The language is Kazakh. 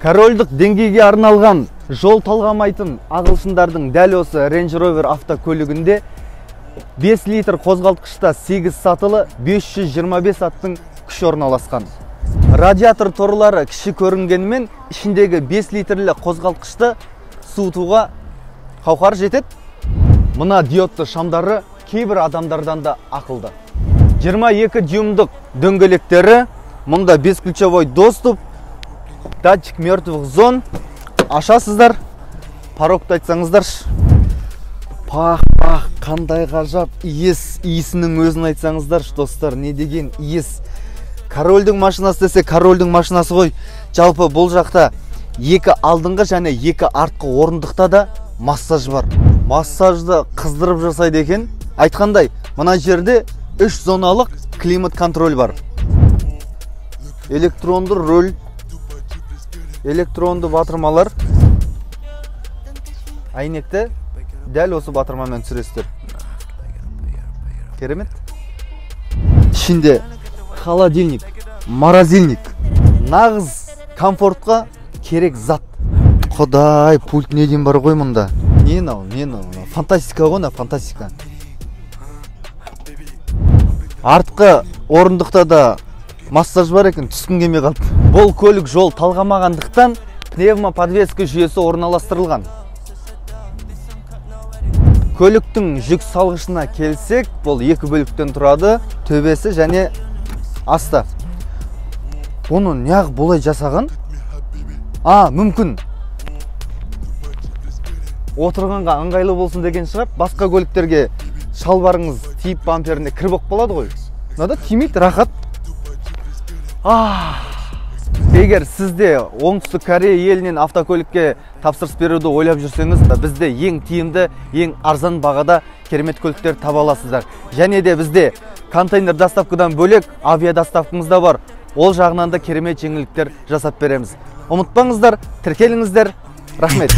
Корольдық деңгейге арналған жол талғамайтын ағылшындардың дәл осы Range Rover автокөлігінде 5 литр қозғалтқышта 8 сатылы 525 аттың күші орналасқан. Радиатор торлары кіші көрінгенімен, ішіндегі 5 литрлі қозғалтқышты суытуға қауқар жетеді. Мына диодты шамдары кейбір адамдардан да ақылды. 22 дюймдық дөңгелектері, мұнда бесключевой доступ, датчик мертвых зон. Ашасыздар, порогты айтсаңыздар. Пах, қандай ғажап иіс, иісінің өзін айтсаңыздар, достар, не деген иіс. Корольдің машинасы десе, корольдің машинасы ғой. Жалпы бұл жақта екі алдыңғы және екі артқы орындықта да массаж бар. Массажды қыздырып жасайды екен. Айтқандай, мына жерде 3 зоналық климат контроль бар. Электронды рөл, электронды батырмалар. Әйнекті дәл осы батырмамен түсіресіздер. Керемет. Ішінде холодильник, морозильник. Нағыз комфортқа керек зат. Құдай, пульт неден бар ғой мұнда. Не нау? Фантастика ғой, фантастика. Артқы орындықта да массаж бар екен, түскін келмей қалды. Бұл көлік жол талғамағандықтан пневмоподвеска жүйесі орналастырылған. Көліктің жүк салғышына келсек, бұл екі бөліктен тұрады, төбесі және асты. Оны неғып болай жасаған? Мүмкін. Отырғанға ыңғайлы болсын деген шығар. Басқа көліктерге шалбарыңыз тиіп бамперіне кіріп болады ғой. Мынада тимейді, рахат. Егер сізде оңтүстік Корея елінен автокөлікке тапсырыс беруді ойлап жүрсеңіз, бізде ең тиімді, ең арзан бағада керемет көліктер таба аласыздар. Және де бізде контейнер доставкадан бөлек авиа доставкамыз да бар. Ол жағынан да керемет жеңілдіктер жасап береміз. Ұмытпаңыздар, тіркеліңіздер. Рахмет.